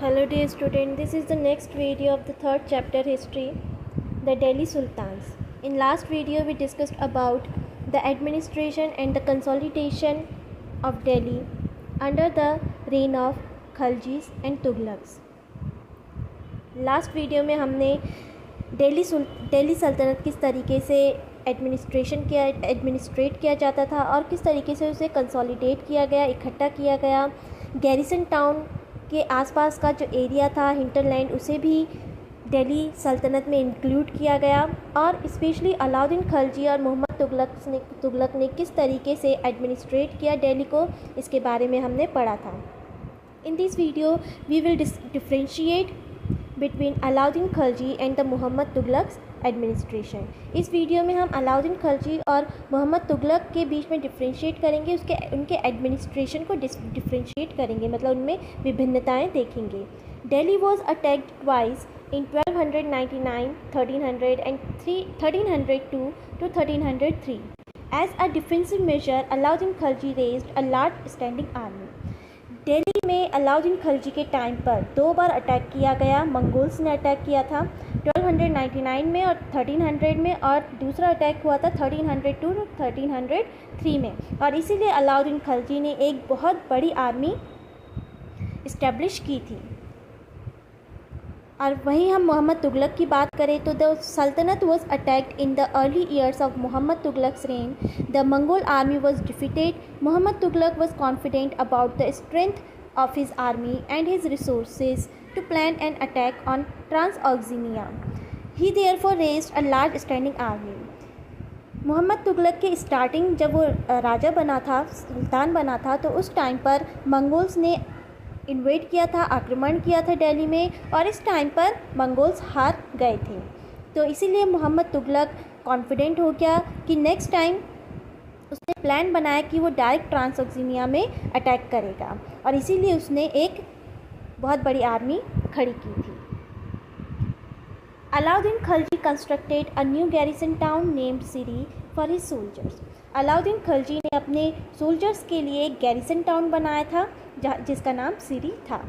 Hello dear student, this is the next video of the third chapter history, the Delhi Sultans. In last video we discussed about the administration and the consolidation of Delhi under the reign of Khaljis and Tughlaqs. Last video में हमने दिल्ली सल्तनत किस तरीके से administrate किया जाता था और किस तरीके से उसे कंसोलिडेट किया गया, इकट्ठा किया गया। गैरिसन टाउन के आसपास का जो एरिया था हिंटरलैंड, उसे भी दिल्ली सल्तनत में इंक्लूड किया गया और स्पेशली अलाउद्दीन खिलजी और मोहम्मद तुगलक ने किस तरीके से एडमिनिस्ट्रेट किया दिल्ली को, इसके बारे में हमने पढ़ा था। In this video we will differentiate between Alauddin Khilji and the Muhammad Tughlaq's administration. इस वीडियो में हम अलाउद्दीन खिलजी और मोहम्मद तुगलक के बीच में डिफ्रेंशिएट करेंगे, उनके एडमिनिस्ट्रेशन को डिफ्रेंशिएट करेंगे, मतलब उनमें विभिन्नताएं देखेंगे। Delhi was attacked twice in 1299, 1300 and 1302 to 1303. As a defensive measure, Alauddin Khilji raised a large standing army. Delhi में अलाउद्दीन खिलजी के टाइम पर दो बार अटैक किया गया। मंगोल्स ने अटैक किया था 1299 में और 1300 में, और दूसरा अटैक हुआ था 1302 to 1303 में, और इसीलिए अलाउद्दीन खिलजी ने एक बहुत बड़ी आर्मी इस्टेब्लिश की थी। और वहीं हम मोहम्मद तुगलक की बात करें तो the sultanate was attacked in the early years of Muhammad Tughlaq's reign. The Mongol army was defeated. Muhammad Tughlaq was confident about the strength of his army and his resources to plan an attack on Transoxania. He therefore raised a large standing army. Muhammad Tughlaq के starting जब वो राजा बना था, सुल्तान बना था, तो उस time पर मंगोल्स ने इन्वेड किया था, आक्रमण किया था दिल्ली में, और इस टाइम पर मंगोल्स हार गए थे। तो इसीलिए मोहम्मद तुगलक कॉन्फिडेंट हो गया कि नेक्स्ट टाइम उसने प्लान बनाया कि वो डायरेक्ट ट्रांसऑक्सिनिया में अटैक करेगा, और इसीलिए उसने एक बहुत बड़ी आर्मी खड़ी की थी। Alauddin Khilji constructed a new garrison town named Siri for his soldiers. Alauddin Khilji ने अपने सोल्जर्स के लिए एक गैरिसन टाउन बनाया था जिसका नाम सिरी था।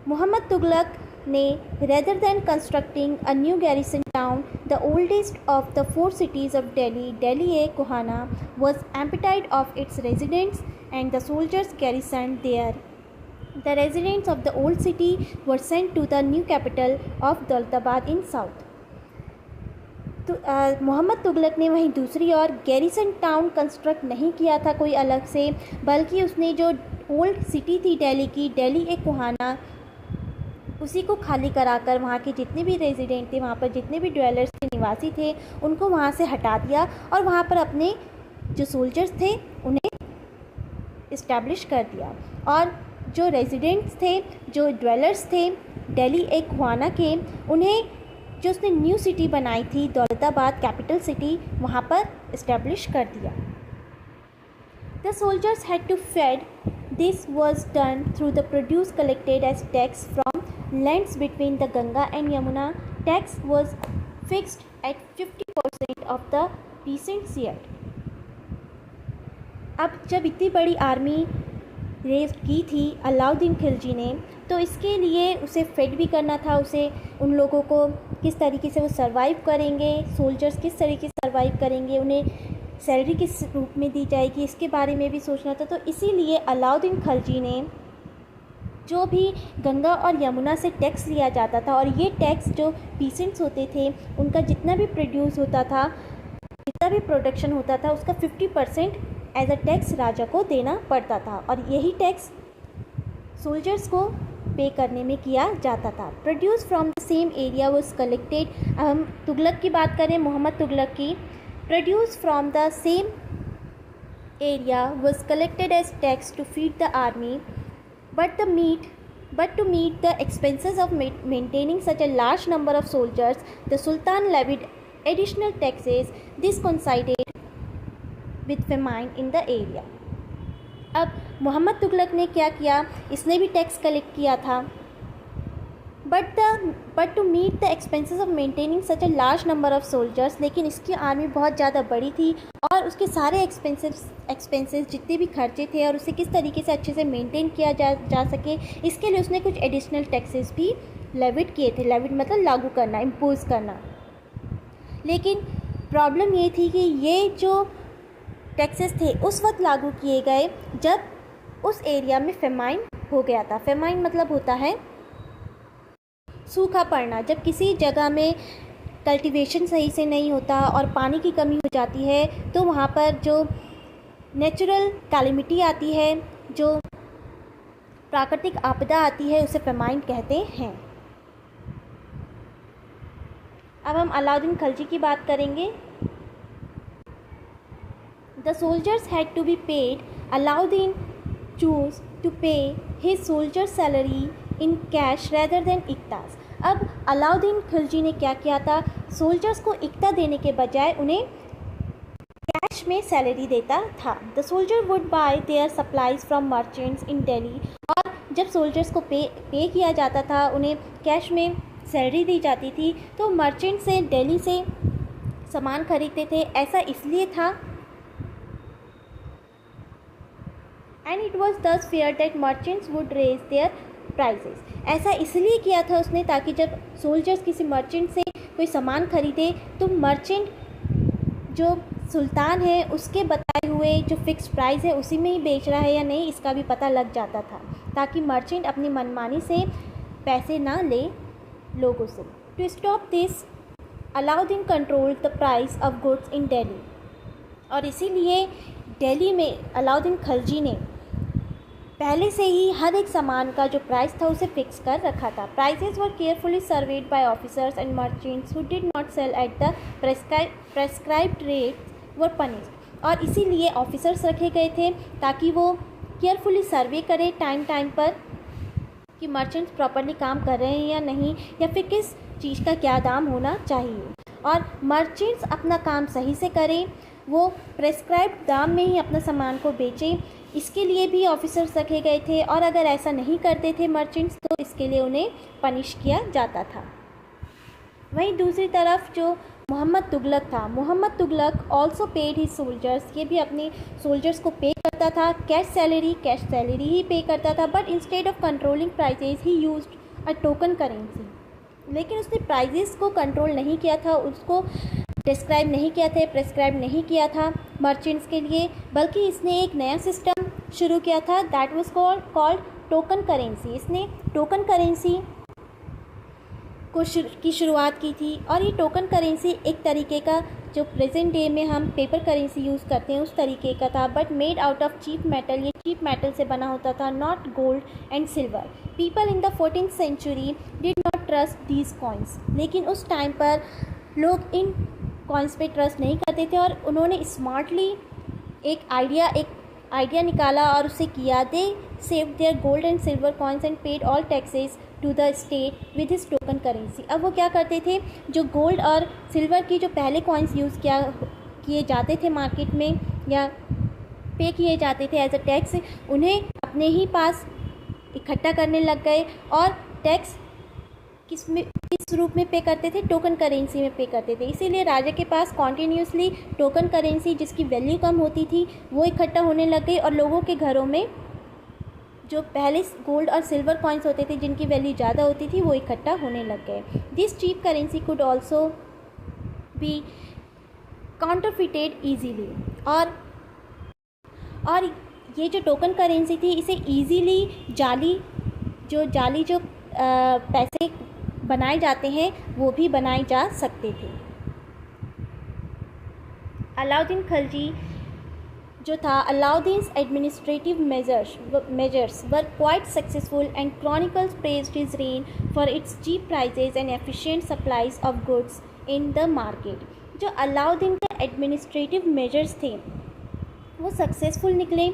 मोहम्मद तुगलक ने rather than constructing a new garrison town, the oldest of the four cities of Delhi-e-Kohana, was emptied of its residents and the soldiers garrisoned there. The residents of the old city were sent to the new capital of Daulatabad in south. तो मोहम्मद तुगलक ने वहीं दूसरी ओर garrison town construct नहीं किया था कोई अलग से, बल्कि उसने जो ओल्ड सिटी थी दिल्ली की, दिल्ली-ए-कोहाना, उसी को खाली कराकर वहाँ के जितने भी रेजिडेंट थे, वहाँ पर जितने भी ड्वेलर्स थे, निवासी थे, उनको वहाँ से हटा दिया और वहाँ पर अपने जो सोल्जर्स थे उन्हें इस्टेब्लिश कर दिया। और जो रेजिडेंट्स थे, जो ड्वेलर्स थे दिल्ली-ए-कोहाना के, उन्हें जो उसने न्यू सिटी बनाई थी दौलताबाद कैपिटल सिटी, वहाँ पर इस्टेब्लिश कर दिया। The soldiers had to fed. This was done through the produce collected as tax from lands between the Ganga and Yamuna. Tax was fixed at 50% of the peasants' yield. अब जब इतनी बड़ी army raise की थी अलाउद्दीन खिलजी ने, तो इसके लिए उसे फेड भी करना था, उसे उन लोगों को किस तरीके से वो सर्वाइव करेंगे, सोल्जर्स किस तरीके से सर्वाइव करेंगे, उन्हें सैलरी किस रूप में दी जाएगी, इसके बारे में भी सोचना था। तो इसीलिए अलाउद्दीन खिलजी ने जो भी गंगा और यमुना से टैक्स लिया जाता था, और ये टैक्स जो पीसेंट्स होते थे उनका जितना भी प्रोड्यूस होता था, जितना भी प्रोडक्शन होता था, उसका 50% एज अ टैक्स राजा को देना पड़ता था, और यही टैक्स सोल्जर्स को पे करने में किया जाता था। Produce from the same area was collected. हम तुगलक की बात करें, मोहम्मद तुगलक की, produce from the same area was collected as tax to feed the army. But to meet the expenses of maintaining such a large number of soldiers, the Sultan levied additional taxes. This coincided with famine in the area. अब मोहम्मद तुगलक ने क्या किया, इसने भी tax collect किया था, but to meet the expenses of maintaining such a large number of soldiers, लेकिन इसकी आर्मी बहुत ज़्यादा बड़ी थी और उसके सारे एक्सपेंसेस जितने भी खर्चे थे और उसे किस तरीके से अच्छे से मेंटेन किया जा सके, इसके लिए उसने कुछ एडिशनल टैक्सेस भी लेविट किए थे। लेविट मतलब लागू करना, इम्पोज करना। लेकिन प्रॉब्लम ये थी कि ये जो टैक्सेस थे उस वक्त लागू किए गए जब उस एरिया में फेमाइन हो गया था। फेमाइन मतलब होता है सूखा पड़ना। जब किसी जगह में कल्टीवेशन सही से नहीं होता और पानी की कमी हो जाती है तो वहाँ पर जो नेचुरल कैलेमिटी आती है, जो प्राकृतिक आपदा आती है, उसे फेमाइन कहते हैं। अब हम अलाउद्दीन खिलजी की बात करेंगे। The soldiers had to be paid. Alauddin choose to pay his soldier salary in cash rather than इक्तास। अब अलाउद्दीन खिलजी ने क्या किया था, सोल्जर्स को इक्ता देने के बजाय उन्हें कैश में सैलरी देता था। The soldier would buy their supplies from merchants in Delhi. और जब सोल्जर्स को पे किया जाता था, उन्हें कैश में सैलरी दी जाती थी, तो मर्चेंट से दिल्ली से सामान खरीदते थे। ऐसा इसलिए था and it was thus fear that merchants would raise their prices. ऐसा इसलिए किया था उसने ताकि जब सोल्जर्स किसी मर्चेंट से कोई सामान खरीदे तो मर्चेंट जो सुल्तान है उसके बताए हुए जो फिक्स प्राइस है उसी में ही बेच रहा है या नहीं, इसका भी पता लग जाता था, ताकि मर्चेंट अपनी मनमानी से पैसे ना ले लोगों से। To stop this Alauddin control the price of goods in Delhi. और इसीलिए दिल्ली में अलाउद्दीन खिलजी ने पहले से ही हर एक सामान का जो प्राइस था उसे फिक्स कर रखा था। Prices were carefully surveyed by officers and merchants who did not sell at the prescribed rates were punished. और इसीलिए ऑफिसर्स रखे गए थे ताकि वो केयरफुली सर्वे करें टाइम पर कि मर्चेंट्स प्रॉपरली काम कर रहे हैं या नहीं, या फिर किस चीज़ का क्या दाम होना चाहिए। और मर्चेंट्स अपना काम सही से करें, वो प्रेस्क्राइब्ड दाम में ही अपना सामान को बेचें, इसके लिए भी ऑफिसर्स रखे गए थे। और अगर ऐसा नहीं करते थे मर्चेंट्स तो इसके लिए उन्हें पनिश किया जाता था। वहीं दूसरी तरफ जो मोहम्मद तुगलक था, Muhammad Tughlaq also paid his soldiers. ये भी अपने सोल्जर्स को पे करता था कैश सैलरी ही पे करता था। But instead of controlling prices he used a token currency. लेकिन उसने प्राइसेस को कंट्रोल नहीं किया था, उसको प्रेस्क्राइब नहीं किया था मर्चेंट्स के लिए, बल्कि इसने एक नया सिस्टम शुरू किया था that was called token currency. इसने टोकन करेंसी की शुरुआत की थी। और ये टोकन करेंसी एक तरीके का जो प्रेजेंट डे में हम पेपर करेंसी यूज़ करते हैं उस तरीके का था, but made out of cheap metal. ये चीप मेटल से बना होता था, not gold and silver. People in the 14th century did not trust these coins. लेकिन उस टाइम पर लोग इन कॉइन्स पे ट्रस्ट नहीं करते थे और उन्होंने स्मार्टली एक आइडिया निकाला और उसे किया। They saved their gold and silver coins and paid all taxes to the state with his token currency. अब वो क्या करते थे, जो गोल्ड और सिल्वर की जो पहले कॉइन्स यूज़ किए जाते थे मार्केट में या पे किए जाते थे एज अ टैक्स, उन्हें अपने ही पास इकट्ठा करने लग गए। और टैक्स किस रूप में पे करते थे, टोकन करेंसी में पे करते थे। इसीलिए राजा के पास कॉन्टीन्यूसली टोकन करेंसी जिसकी वैल्यू कम होती थी वो इकट्ठा होने लग गई, और लोगों के घरों में जो पहले गोल्ड और सिल्वर कॉइन्स होते थे जिनकी वैल्यू ज़्यादा होती थी वो इकट्ठा होने लग गए। This cheap currency could also be counterfeited easily. और ये जो टोकन करेंसी थी इसे ईजीली जाली जो पैसे बनाए जाते हैं वो भी बनाए जा सकते थे। अलाउद्दीन खिलजी जो था, Alauddin's administrative measures were quite successful and chronicles praised his reign for its cheap prices and efficient supplies of goods in the market. जो अलाउद्दीन के एडमिनिस्ट्रेटिव मेजर्स थे वो सक्सेसफुल निकले,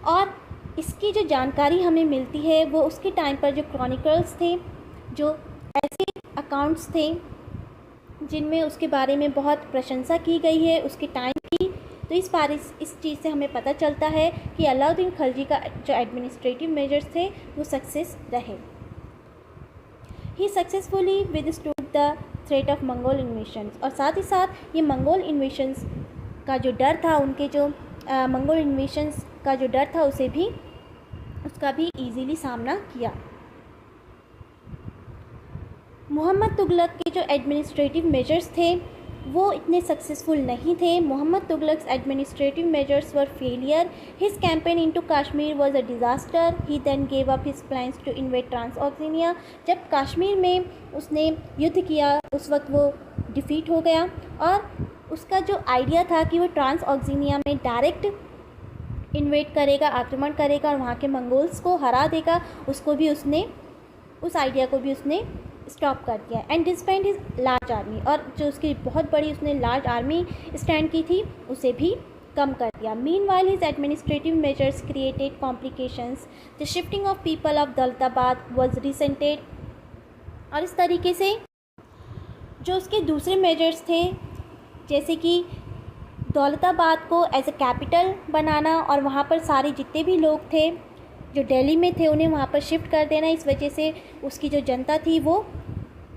और इसकी जो जानकारी हमें मिलती है वो उसके टाइम पर जो क्रॉनिकल्स थे, जो ऐसे अकाउंट्स थे जिनमें उसके बारे में बहुत प्रशंसा की गई है उसके टाइम की। तो इस चीज़ से हमें पता चलता है कि अलाउद्दीन खिलजी का जो एडमिनिस्ट्रेटिव मेजर्स थे वो सक्सेस रहे। He successfully withstood the threat of Mongol invasions, और साथ ही साथ ये मंगोल इन्वेशंस का जो डर था, उनके जो मंगोल इन्वेशंस का जो डर था उसका भी ईजीली सामना किया। मोहम्मद तुगलक के जो एडमिनिस्ट्रेटिव मेजर्स थे वो इतने सक्सेसफुल नहीं थे। Mohammad Tughlaq's administrative measures were failure. His campaign into Kashmir was a disaster. He then gave up his plans to invade Transoxiana. जब कश्मीर में उसने युद्ध किया उस वक्त वो डिफीट हो गया, और उसका जो आइडिया था कि वो ट्रांसऑक्सिनिया में डायरेक्ट इन्वेड करेगा, आक्रमण करेगा और वहाँ के मंगोल्स को हरा देगा, उस आइडिया को भी उसने स्टॉप कर दिया। एंड डिस्बैंड हिज लार्ज आर्मी, और जो उसकी बहुत बड़ी उसने लार्ज आर्मी स्टैंड की थी उसे भी कम कर दिया। Meanwhile his administrative measures created complications. The shifting of people of Daulatabad was resented, और इस तरीके से जो उसके दूसरे मेजर्स थे, जैसे कि दौलताबाद को एज ए कैपिटल बनाना और वहाँ पर सारे जितने भी लोग थे जो दिल्ली में थे उन्हें वहाँ पर शिफ्ट कर देना, इस वजह से उसकी जो जनता थी वो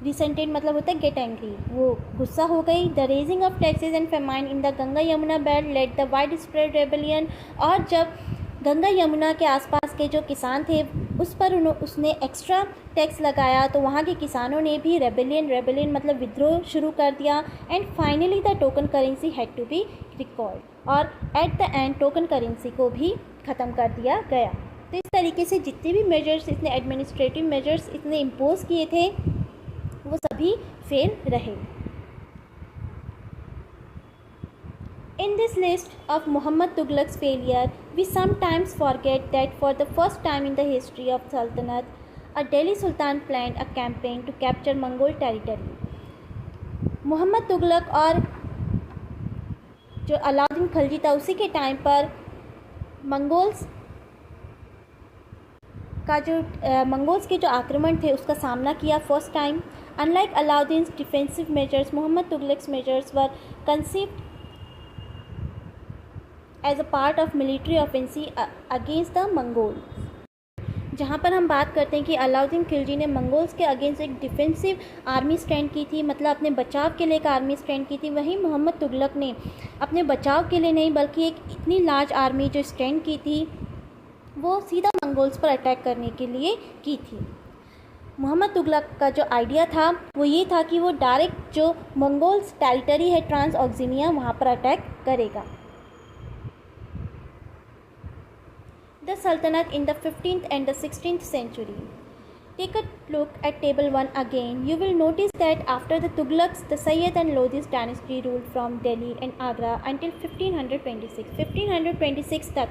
रिसेंटेड मतलब होता है गेट एंग्री, वो गुस्सा हो गई। The raising of taxes and famine in the Ganga Yamuna belt led the wide spread rebellion, और जब गंगा यमुना के आसपास के जो किसान थे उस पर उसने एक्स्ट्रा टैक्स लगाया तो वहाँ के किसानों ने भी रेबेलियन मतलब विद्रोह शुरू कर दिया। And finally the token currency had to be recalled, और at the end token currency को भी ख़त्म कर दिया गया। तो इस तरीके से जितने भी मेजर्स इसने एडमिनिस्ट्रेटिव मेजर्स इसने इम्पोज किए थे वो सभी फेल रहे। In this list of Muhammad Tughlaq's failure, we sometimes forget that for the first time in the history of Sultanate, a Delhi Sultan planned a campaign to capture Mongol territory. Mohammad Tughlaq और जो अलाउद्दीन खिलजी था उसी के time पर Mongols के जो आक्रमण थे उसका सामना किया first time. Unlike Alauddin's defensive measures, Mohammad Tughlaq's measures were conceived as a part of military offensive against the Mongols. जहाँ पर हम बात करते हैं कि अलाउद्दीन खिलजी ने मंगोल्स के अगेंस्ट एक डिफेंसिव आर्मी स्टैंड की थी, मतलब अपने बचाव के लिए एक आर्मी स्टैंड की थी, वहीं मोहम्मद तुगलक ने अपने बचाव के लिए नहीं बल्कि एक इतनी लार्ज आर्मी जो स्टैंड की थी वो सीधा मंगोल्स पर अटैक करने के लिए की थी। मोहम्मद तुगलक का जो आइडिया था वो ये था कि वो डायरेक्ट जो मंगोल्स टेरिटरी है ट्रांसऑक्सिनिया वहाँ पर अटैक करेगा। The Sultanate in the 15th and the 16th century. Take a look at table 1 again. You will notice that after the Tughlaqs, the Sayyid and Lodhis dynasty ruled from Delhi and Agra until 1526. 1526 तक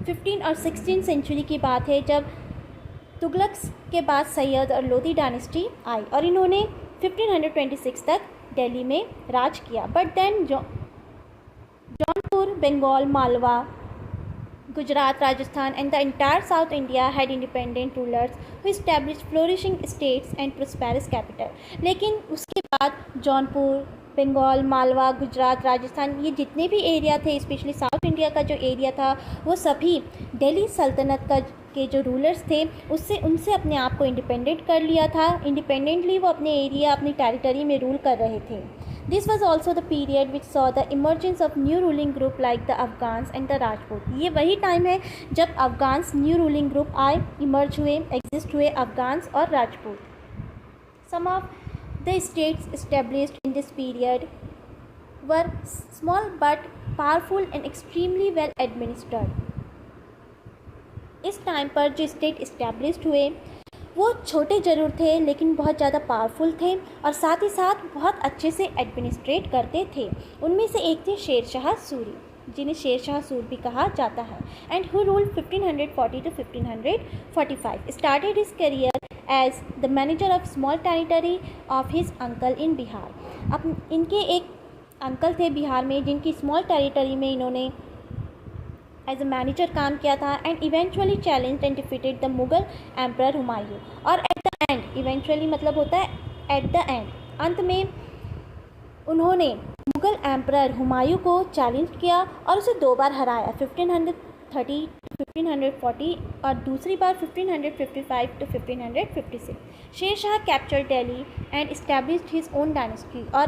15 और 16 century की बात है जब तुगलक्स के बाद सैयद और Lodhi dynasty आई और इन्होंने 1526 तक दिल्ली में राज किया। But then Jaunpur, Bengal, Malwa, Gujarat, Rajasthan and the entire South India had independent rulers who established flourishing states and prosperous capital. लेकिन उसके बाद जौनपुर, बंगाल, मालवा, गुजरात, राजस्थान ये जितने भी एरिया थे, स्पेशली साउथ इंडिया का जो एरिया था वो सभी दिल्ली सल्तनत के जो रूलर्स थे उनसे अपने आप को इंडिपेंडेंट कर लिया था। इंडिपेंडेंटली वो अपने एरिया, अपनी टेरिटरी में रूल कर रहे थे। This was also the period which saw the emergence of new ruling group like the Afghans and the Rajput. ये वही टाइम है जब अफगान्स न्यू रूलिंग ग्रुप आए, इमर्ज हुए, एग्जिस्ट हुए अफगान्स और Rajput. Some of the states established in this period were small but powerful and extremely well administered. इस time पर जो स्टेट इस्टेब्लिश्ड हुए वो छोटे ज़रूर थे लेकिन बहुत ज़्यादा पावरफुल थे और साथ ही साथ बहुत अच्छे से एडमिनिस्ट्रेट करते थे। उनमें से एक थे शेर शाह सूरी, जिन्हें शेर शाह सूर भी कहा जाता है, and who ruled 1540 to 1545। Started his career as the manager of small territory of his uncle in Bihar. अब इनके एक अंकल थे बिहार में जिनकी स्मॉल टेरिटरी में इन्होंने एज अ मैनेजर काम किया था, and eventually challenge and defeated the Mughal emperor Humayun. और एट द एंड, इवेंचुअली मतलब होता है एट द एंड, अंत में उन्होंने मुगल एम्परर हुमायूं को चैलेंज किया और उसे 2 बार हराया, 1530 to 1540 और दूसरी बार 1555 to 1556. Sher Shah captured Delhi and established his own dynasty. और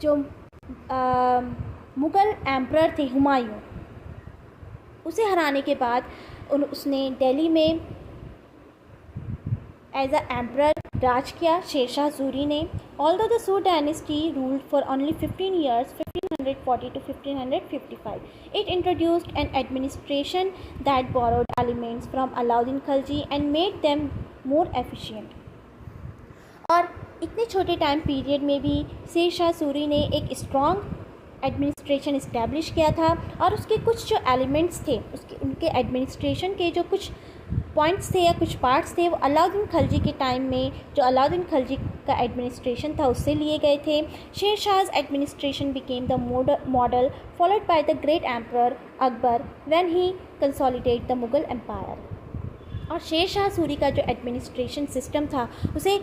जो मुग़ल एम्परर थे हुमायूं, उसे हराने के बाद उसने दिल्ली में एज अ एम्परर राज किया, शेर शाह सूरी ने. ऑल्दो द सूर dynasty ruled for only 15 years 1540 to 1555. It introduced an administration that borrowed elements from Alauddin Khilji and made them more efficient. और इतने छोटे टाइम पीरियड में भी शेर शाह सूरी ने एक स्ट्रॉन्ग एडमिनिस्ट्रेशन इस्टेब्लिश किया था और उसके कुछ जो एलिमेंट्स थे, उनके एडमिनिस्ट्रेशन के जो कुछ पॉइंट्स थे या कुछ पार्ट्स थे, वो अलाउद्दीन खिलजी के टाइम में जो अलाउद्दीन खिलजी का एडमिनिस्ट्रेशन था उससे लिए गए थे. Sher Shah's administration became the model followed by the great emperor Akbar when he consolidate the Mughal empire. और शेर शाह सूरी का जो एडमिनिस्ट्रेशन सिस्टम था उसे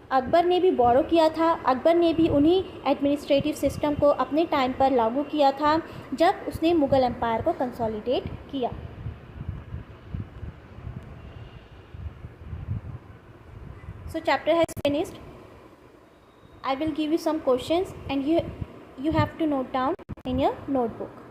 अकबर ने भी बोरो किया था. अकबर ने भी उन्हीं एडमिनिस्ट्रेटिव सिस्टम को अपने टाइम पर लागू किया था जब उसने मुग़ल एम्पायर को कंसोलिडेट किया. So chapter has finished. I will give you some questions and you have to note down in your notebook.